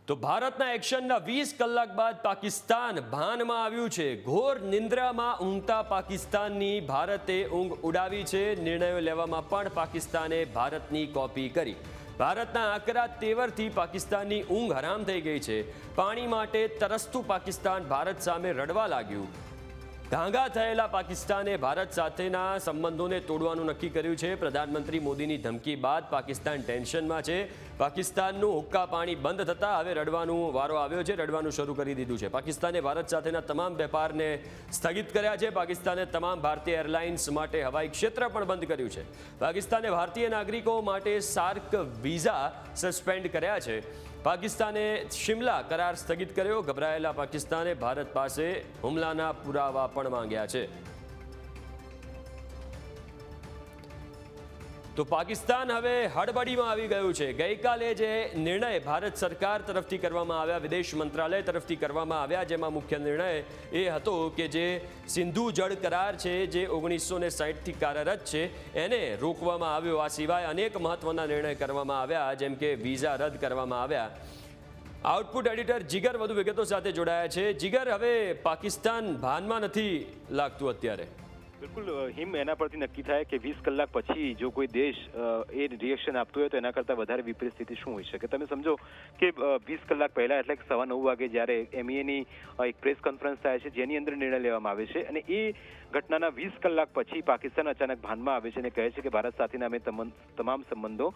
તો ભારતના એક્શનના 20 કલાક બાદ પાકિસ્તાન ભાનમાં આવ્યું છે। ઘોર નિંદ્રામાં ઊંઘતા પાકિસ્તાનની ભારતે ઊંઘ ઉડાવી છે। નિર્ણયો લેવામાં પણ પાકિસ્તાને ભારતની કોપી કરી। ભારતના આકરા તેવરથી પાકિસ્તાનની ઊંઘ હરામ થઈ ગઈ છે। પાણી માટે તરસતું પાકિસ્તાન ભારત સામે રડવા લાગ્યું। ગાંગા થયેલા પાકિસ્તાને ભારત સાથેના સંબંધોને તોડવાનું નક્કી કર્યું છે। પ્રધાનમંત્રી મોદીની ધમકી બાદ પાકિસ્તાન ટેન્શનમાં છે। પાકિસ્તાનનું હુક્કા પાણી બંધ થતાં હવે રડવાનો વારો આવ્યો છે। રડવાનું શરૂ કરી દીધું છે। પાકિસ્તાને ભારત સાથેના તમામ વેપારને સ્થગિત કર્યા છે। પાકિસ્તાને તમામ ભારતીય એરલાઇન્સ માટે હવાઈ ક્ષેત્ર પણ બંધ કર્યું છે। પાકિસ્તાને ભારતીય નાગરિકો માટે સાર્ક વિઝા સસ્પેન્ડ કર્યા છે। પાકિસ્તાને શિમલા કરાર સ્થગિત કર્યો। ગભરાયેલા પાકિસ્તાને ભારત પાસે હુમલાના પુરાવા પણ માંગ્યા છે। તો પાકિસ્તાન હવે હડબડીમાં આવી ગયું છે। ગઈકાલે જે નિર્ણય ભારત સરકાર તરફથી કરવામાં આવ્યા, વિદેશ મંત્રાલય તરફથી કરવામાં આવ્યા, જેમાં મુખ્ય નિર્ણય એ હતો કે જે સિંધુ જળ કરાર છે, જે 1960થી કાર્યરત છે, એને રોકવામાં આવ્યો। આ સિવાય અનેક મહત્વના નિર્ણય કરવામાં આવ્યા, જેમ કે વિઝા રદ કરવામાં આવ્યા। આઉટપુટ એડિટર જીગર વધુ વિગતો સાથે જોડાયા છે। જીગર, હવે પાકિસ્તાન ભાનમાં નથી લાગતું અત્યારે? બિલકુલ હિમ, એના પરથી નક્કી થાય કે 20 કલાક પછી જો કોઈ દેશ એ રિએક્શન આપતું હોય તો એના કરતાં વધારે વિપરીત સ્થિતિ શું હોઈ શકે। તમે સમજો કે 20 કલાક પહેલા એટલે કે 9:15 વાગે જ્યારે MEAની એક પ્રેસ કોન્ફરન્સ થાય છે, જેની અંદર નિર્ણય લેવામાં આવે છે, અને એ ઘટનાના 20 કલાક પછી પાકિસ્તાન અચાનક ભાનમાં આવે છે અને કહે છે કે ભારત સાથેના અમે તમામ સંબંધો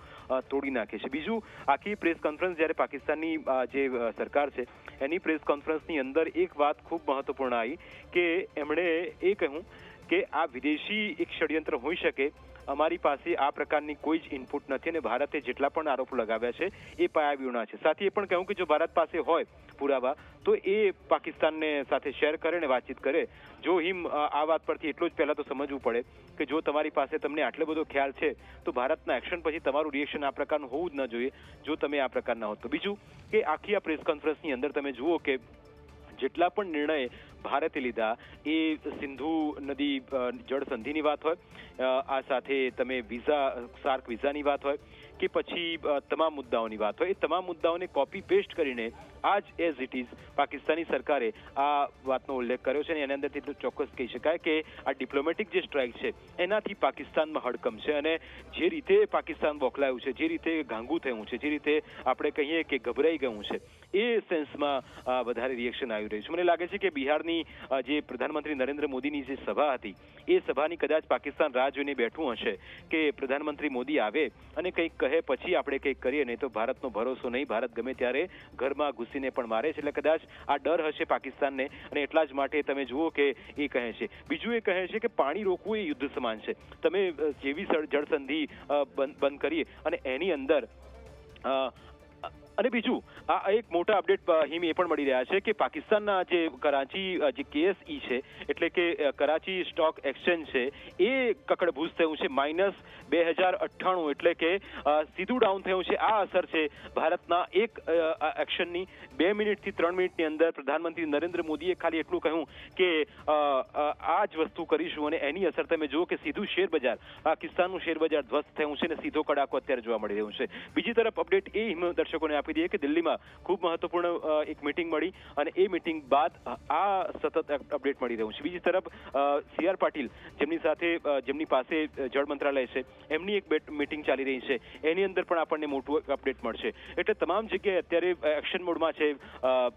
તોડી નાખીએ છીએ। બીજું, આખી પ્રેસ કોન્ફરન્સ જ્યારે પાકિસ્તાનની જે સરકાર છે એની પ્રેસ કોન્ફરન્સની અંદર એક વાત ખૂબ મહત્વપૂર્ણ આવી કે એમણે એ કહ્યું કે આ વિદેશી એક ષડયંત્ર હોઈ શકે। અમારી પાસે આ પ્રકારની કોઈ જ ઇનપુટ નથી અને ભારતે જેટલા પણ આરોપો લગાવ્યા છે એ પાયાવિહોણા છે। સાથે એ પણ કહ્યું કે જો ભારત પાસે હોય પુરાવા તો એ પાકિસ્તાનને સાથે શેર કરે અને વાતચીત કરે। જો હિમ, આ વાત પરથી એટલું જ પહેલાં તો સમજવું પડે કે જો તમારી પાસે તમને આટલો બધો ખ્યાલ છે તો ભારતના એક્શન પછી તમારું રિએક્શન આ પ્રકારનું હોવું જ ન જોઈએ જો તમે આ પ્રકારના હોત તો। બીજું કે આખી આ પ્રેસ કોન્ફરન્સની અંદર તમે જુઓ કે જેટલા પણ નિર્ણય ભારતે લીધા એ સિંધુ નદી જળ સંધિની વાત હોય, આ સાથે તમે સાર્ક વિઝાની વાત હોય કે પછી તમામ મુદ્દાઓની વાત હોય, એ તમામ મુદ્દાઓને કોપી પેસ્ટ કરીને આ જ એઝ ઇટ ઇઝ પાકિસ્તાની સરકારે આ વાતનો ઉલ્લેખ કર્યો છે। અને એની અંદરથી એટલું ચોક્કસ કહી શકાય કે આ ડિપ્લોમેટિક જે સ્ટ્રાઇક છે એનાથી પાકિસ્તાનમાં હડકંપ છે અને જે રીતે પાકિસ્તાન બોખલાયું છે, જે રીતે ગાંગું થયું છે, જે રીતે આપણે કહીએ કે ગભરાઈ ગયું છે, એ સેન્સમાં વધારે રિએક્શન આવી રહ્યું છે। મને લાગે છે કે બિહારની જે પ્રધાનમંત્રી નરેન્દ્ર મોદીની જે સભા હતી એ સભાની કદાચ પાકિસ્તાન રાહ જોઈને બેઠું હશે કે પ્રધાનમંત્રી મોદી આવે અને કંઈક કહે પછી આપણે કંઈક કરીએ, નહીં તો ભારતનો ભરોસો નહીં, ભારત ગમે ત્યારે ઘરમાં ઘૂસીને પણ મારે છે। એટલે કદાચ આ ડર હશે પાકિસ્તાનને અને એટલા જ માટે તમે જુઓ કે એ કહે છે। બીજું એ કહે છે કે પાણી રોકવું એ યુદ્ધ સમાન છે। તમે જેવી જળસંધિ બંધ કરીએ અને એની અંદર અને બીજું આ એક મોટા અપડેટ હિમ એ પણ મળી રહ્યા છે કે પાકિસ્તાનના જે કરાચી જે KSE છે એટલે કે કરાચી સ્ટોક એક્સચેન્જ છે એ કકડભૂસ થયું છે -2098, એટલે કે સીધું ડાઉન થયું છે। આ અસર છે ભારતના એક એક્શનની। 2 મિનિટથી 3 મિનિટની અંદર પ્રધાનમંત્રી નરેન્દ્ર મોદીએ ખાલી એટલું કહ્યું કે આ જ વસ્તુ કરીશું અને એની અસર તમે જુઓ કે સીધું શેર બજાર, પાકિસ્તાનનું શેર બજાર ધ્વસ્ત થયું છે અને સીધો કડાકો અત્યારે જોવા મળી રહ્યું છે। બીજી તરફ અપડેટ એ દર્શકોને આપી દઈએ કે દિલ્હીમાં ખૂબ મહત્વપૂર્ણ એક મિટિંગ મળી અને એ મિટિંગ બાદ આ સતત અપડેટ મળી રહ્યું છે। બીજી તરફ CR પાટીલ, જેમની પાસે જળ મંત્રાલય છે, એમની એક મિટિંગ ચાલી રહી છે, એની અંદર પણ આપણને મોટું અપડેટ મળશે। એટલે તમામ જગ્યાએ અત્યારે એક્શન મોડમાં છે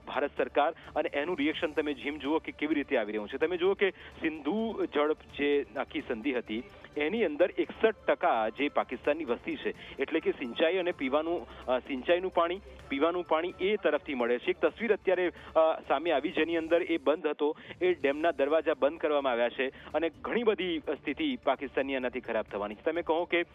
ભારત સરકાર અને એનું રિએક્શન તમે જેમ જુઓ કે કેવી રીતે આવી રહ્યું છે। તમે જુઓ કે સિંધુ જળ જે આખી સંધિ હતી એની અંદર 61% જે પાકિસ્તાનની વસ્તી છે એટલે કે સિંચાઈ અને સિંચાઈનું પાણી, પીવાનું પાણી એ તરફથી મળે છે। એક તસવીર અત્યારે સામે આવી જેની અંદર એ બંધ હતો, એ ડેમના દરવાજા બંધ કરવામાં આવ્યા છે અને ઘણી બધી સ્થિતિ પાકિસ્તાનની એનાથી ખરાબ થવાની છે। તમે કહો કે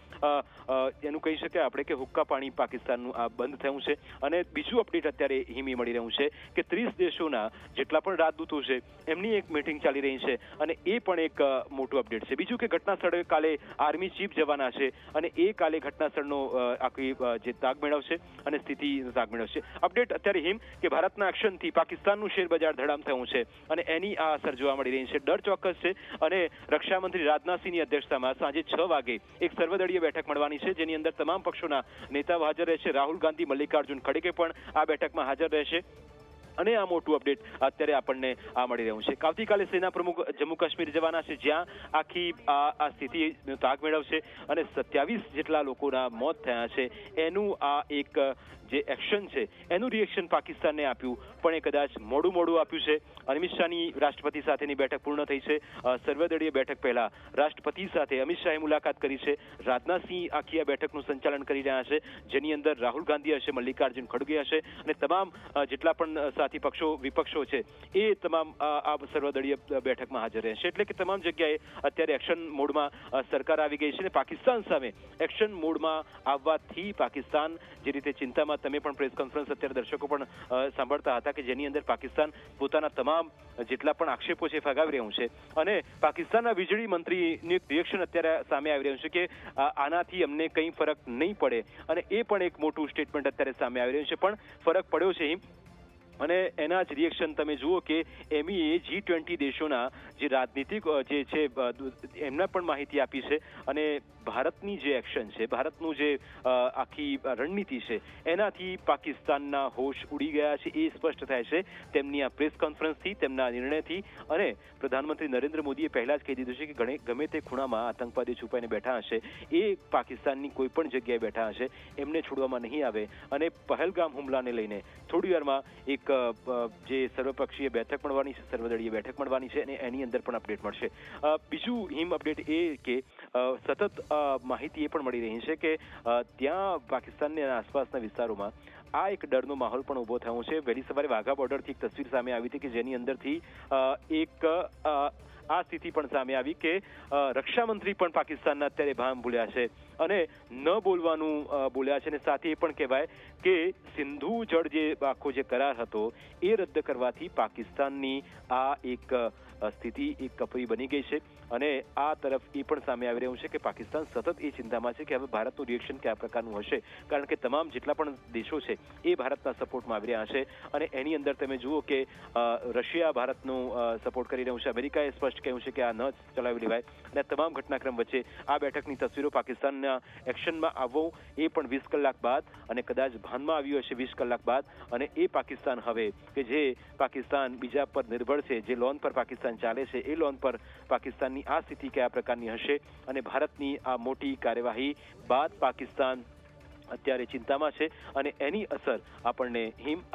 એનું કહી શકાય આપણે કે હુક્કા પાણી પાકિસ્તાનનું આ બંધ થયું છે। અને બીજું અપડેટ અત્યારે હિમી મળી રહ્યું છે કે 30 દેશોના જેટલા પણ રાજદૂતો છે એમની એક મિટિંગ ચાલી રહી છે અને એ પણ એક મોટું અપડેટ છે। બીજું કે ઘટના સ્થળે કાલે આર્મી ચીફ જવાના છે અને એ કાલે ઘટના સ્થળનો આખી જે તાગ મેળવશે અને સ્થિતિ સ્થિતિનો તાગ મેળવ્યો છે. અપડેટ અત્યારે હિમ કે ભારતના એક્શનથી પાકિસ્તાનનું શેર બજાર ધડામ થયું છે અને એની આ અસર જોવા મળી રહી છે. ડર ચોક્કસ છે અને રક્ષામંત્રી રાજનાથસિંહની અધ્યક્ષતામાં સાંજે 6 વાગે એક સર્વદળીય બેઠક મળવાની છે, જેની અંદર તમામ પક્ષોના નેતાઓ હાજર રહેશે. રાહુલ ગાંધી, મલ્લિકાર્જુન ખડગે પણ આ બેઠકમાં હાજર રહેશે અને આ મોટું અપડેટ અત્યારે આપણને આ મળી રહ્યું છે. આવતીકાલે સેના પ્રમુખ જમ્મુ કાશ્મીર જવાના છે, જ્યાં આખી આ સ્થિતિનો તાગ મેળવશે અને 27 જેટલા લોકોના મોત થયા છે એનું આ એક જે એક્શન છે એનું રિએક્શન પાકિસ્તાનને આપ્યું, પણ એ કદાચ મોડું આપ્યું છે. અમિત શાહની રાષ્ટ્રપતિ સાથેની બેઠક પૂર્ણ થઈ છે. સર્વદળીય બેઠક પહેલા રાષ્ટ્રપતિ સાથે અમિત શાહે મુલાકાત કરી છે. રાજનાથસિંહ આખી આ બેઠકનું સંચાલન કરી રહ્યા છે, જેની અંદર રાહુલ ગાંધી હશે, મલ્લિકાર્જુન ખડગે હશે અને તમામ જેટલા પણ સાથી પક્ષો વિપક્ષો છે એ તમામ આ સર્વદળીય બેઠકમાં હાજર રહેશે. એટલે કે તમામ જગ્યાએ અત્યારે એક્શન મોડમાં સરકાર આવી ગઈ છે અને પાકિસ્તાન સામે એક્શન મોડમાં આવવાથી પાકિસ્તાન જે રીતે ચિંતામાં, તમે પણ પ્રેસ કોન્ફરન્સ અત્યારે દર્શકો પણ સાંભળતા હતા કે જેની અંદર પાકિસ્તાન પોતાના તમામ જેટલા પણ આક્ષેપો છે ફગાવી રહ્યું છે અને પાકિસ્તાનના વીજળી મંત્રીનું રિએક્શન અત્યારે સામે આવી રહ્યું છે કે આનાથી અમને કંઈ ફરક નહીં પડે અને એ પણ એક મોટું સ્ટેટમેન્ટ અત્યારે સામે આવી રહ્યું છે. પણ ફરક પડ્યો છે અને એના જ રિએક્શન તમે જુઓ કે MEA G20 દેશોના જે રાજનીતિક જે છે એમના પણ માહિતી આપી છે અને ભારતની જે એક્શન છે, ભારતનું જે આખી રણનીતિ છે એનાથી પાકિસ્તાનના હોશ ઉડી ગયા છે એ સ્પષ્ટ થાય છે તેમની આ પ્રેસ કોન્ફરન્સથી, તેમના નિર્ણયથી. અને પ્રધાનમંત્રી નરેન્દ્ર મોદીએ પહેલા જ કહી દીધું છે કે ગમે તે ખૂણામાં આતંકવાદી છુપાઈને બેઠા હશે, એ પાકિસ્તાનની કોઈ પણ જગ્યાએ બેઠા હશે, એમને છોડવામાં નહીં આવે. અને પહેલગામ હુમલાને લઈને થોડી વારમાં એક જે સર્વપક્ષીય બેઠક મળવાની છે, સર્વદળીય બેઠક મળવાની છે અને એની અંદર પણ અપડેટ મળશે. બીજું અપડેટ એ કે સતત માહિતી એ પણ મળી રહી છે કે ત્યાં પાકિસ્તાનની આસપાસના વિસ્તારોમાં આ એક ડરનો માહોલ પણ ઉભો થયો છે. વહેલી સવારે વાઘા બોર્ડરથી એક તસવીર સામે આવી હતી કે જેની અંદરથી એક આ સ્થિતિ પણ સામે આવી કે રક્ષામંત્રી પણ પાકિસ્તાનના અત્યારે ભાન ભૂલ્યા છે અને ન બોલવાનું બોલ્યા છે અને સાથે એ પણ કહેવાય કે સિંધુ જળ જે આખો જે કરાર હતો એ રદ કરવાથી પાકિસ્તાનની આ એક સ્થિતિ એક કપરી બની ગઈ છે. અને આ તરફ એ પણ સામે આવી રહ્યું છે કે પાકિસ્તાન સતત એ ચિંતામાં છે કે હવે ભારતનું રિએક્શન કયા પ્રકારનું હશે, કારણ કે તમામ જેટલા પણ દેશો છે એ ભારતના સપોર્ટમાં આવી રહ્યા છે અને એની અંદર તમે જુઓ કે રશિયા ભારતનું સપોર્ટ કરી રહ્યું છે. અમેરિકાએ સ્પષ્ટ કહ્યું છે કે આ ન ચલાવી લેવાય અને તમામ ઘટનાક્રમ વચ્ચે આ બેઠકની તસવીરો પાકિસ્તાનના એક્શનમાં આવવું એ પણ 20 કલાક બાદ અને કદાચ ભાનમાં આવ્યું હશે 20 કલાક બાદ. અને એ પાકિસ્તાન હવે કે જે પાકિસ્તાન બીજા પર નિર્ભર છે, જે લોન પર પાકિસ્તાન ચાલે છે, એ લોન પર પાકિસ્તાનની આ સ્થિતિ કયા પ્રકારની હશે અને ભારતની આ મોટી કાર્યવાહી બાદ પાકિસ્તાન અત્યારે ચિંતામાં છે અને એની અસર આપણને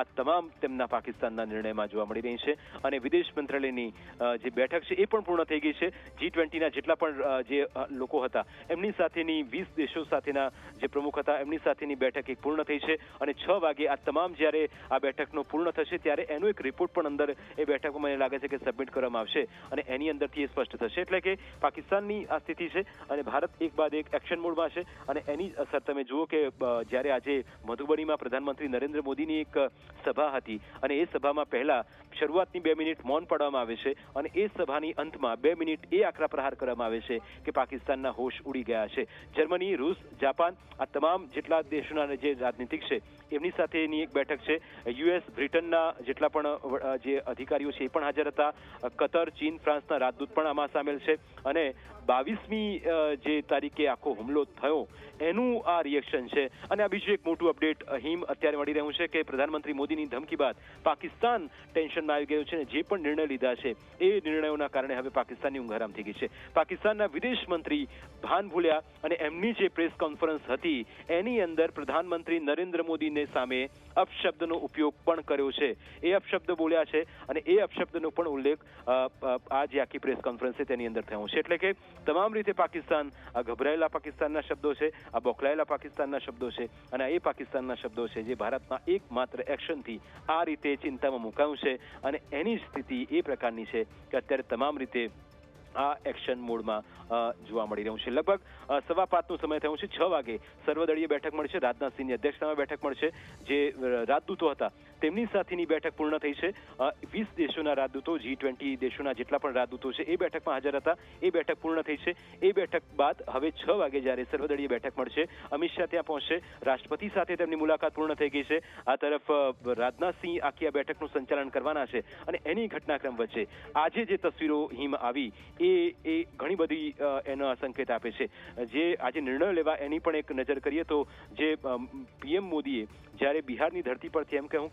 આ તમામ તેમના પાકિસ્તાનના નિર્ણયમાં જોવા મળી રહી છે. અને વિદેશ મંત્રાલયની જે બેઠક છે એ પણ પૂર્ણ થઈ ગઈ છે. G20ના જેટલા પણ જે લોકો હતા એમની સાથેની 20 દેશો સાથેના જે પ્રમુખ હતા એમની સાથેની બેઠક એક પૂર્ણ થઈ છે અને 6 વાગે આ તમામ જ્યારે આ બેઠકનો પૂર્ણ થશે ત્યારે એનો એક રિપોર્ટ પણ અંદર એ બેઠકમાં મને લાગે છે કે સબમિટ કરવામાં આવશે અને એની અંદરથી એ સ્પષ્ટ થશે. એટલે કે પાકિસ્તાનની આ સ્થિતિ છે અને ભારત એક બાદ એક એક્શન મોડમાં છે અને એની અસર તમે જુઓ કે જ્યારે આજે મધુબનીમાં પ્રધાનમંત્રી નરેન્દ્ર મોદીની એક સભા હતી અને એ સભામાં પહેલા શરૂઆતની 2 મિનિટ મૌન પાડવામાં આવે છે અને એ સભાની અંતમાં 2 મિનિટ એ આકરા પ્રહાર કરવામાં આવે છે કે પાકિસ્તાનના હોશ ઉડી ગયા છે. જર્મની, રૂસ, જાપાન આ તમામ જેટલા દેશોના જે રાજનીતિક છે એમની સાથેની એક બેઠક છે. US, બ્રિટનના જેટલા પણ જે અધિકારીઓ છે એ પણ હાજર હતા. કતર, ચીન, ફ્રાન્સના રાજદૂત પણ આમાં સામેલ છે અને 22મી જે તારીખે આખો હુમલો થયો એનું આ રિએક્શન છે. અને આ બીજું એક મોટું અપડેટ અત્યારે મળી રહ્યું છે કે પ્રધાનમંત્રી મોદીની ધમકી બાદ પાકિસ્તાન ટેન્શનમાં આવી ગયું છે અને જે પણ નિર્ણય લીધા છે એ નિર્ણયોના કારણે હવે પાકિસ્તાનની ઊંઘ હરામ થઈ ગઈ છે. પાકિસ્તાનના વિદેશ મંત્રી ભાન ભૂલ્યા અને એમની જે પ્રેસ કોન્ફરન્સ હતી એની અંદર પ્રધાનમંત્રી નરેન્દ્ર મોદીને સામે અપશબ્દનો ઉપયોગ પણ કર્યો છે. એ અપશબ્દ બોલ્યા છે અને એ અપશબ્દનો પણ ઉલ્લેખ આ જે આખી પ્રેસ કોન્ફરન્સ છે તેની અંદર થયો છે. એટલે કે તમામ રીતે પાકિસ્તાન આ ગભરાયેલા પાકિસ્તાનના શબ્દો છે, આ બોખલાયેલા પાકિસ્તાનના શબ્દો છે અને એ પાકિસ્તાનના શબ્દો છે જે ભારતના એકમાત્ર એક્શનથી આ રીતે ચિંતામાં મુકાયું છે અને એની સ્થિતિ એ પ્રકારની છે કે અત્યારે તમામ રીતે આ એક્શન મોડમાં જોવા મળી રહ્યું છે. લગભગ 5:15નો સમય થયો છે. 6 વાગે સર્વદળીય બેઠક મળશે, રાજનાથસિંહની અધ્યક્ષતામાં બેઠક મળશે. જે રાજદૂતો હતા તેમની સાથેની બેઠક પૂર્ણ થઈ છે. 20 દેશોના રાજદૂતો, G20 દેશોના જેટલા પણ રાજદૂતો છે એ બેઠકમાં હાજર હતા. એ બેઠક પૂર્ણ થઈ છે. એ બેઠક બાદ હવે 6 વાગે જ્યારે સર્વદળીય બેઠક મળશે, અમિત શાહ ત્યાં પહોંચશે. રાષ્ટ્રપતિ સાથે તેમની મુલાકાત પૂર્ણ થઈ ગઈ છે. આ તરફ રાજનાથસિંહ આખી આ બેઠકનું સંચાલન કરવાના છે અને એની ઘટનાક્રમ વચ્ચે આજે જે તસવીરો હિમ આવી એ ઘણી બધી એનો સંકેત આપે છે. જે આજે નિર્ણયો લેવા એની પણ એક નજર કરીએ તો જે પીએમ મોદીએ જ્યારે બિહારની ધરતી પરથી એમ કહ્યું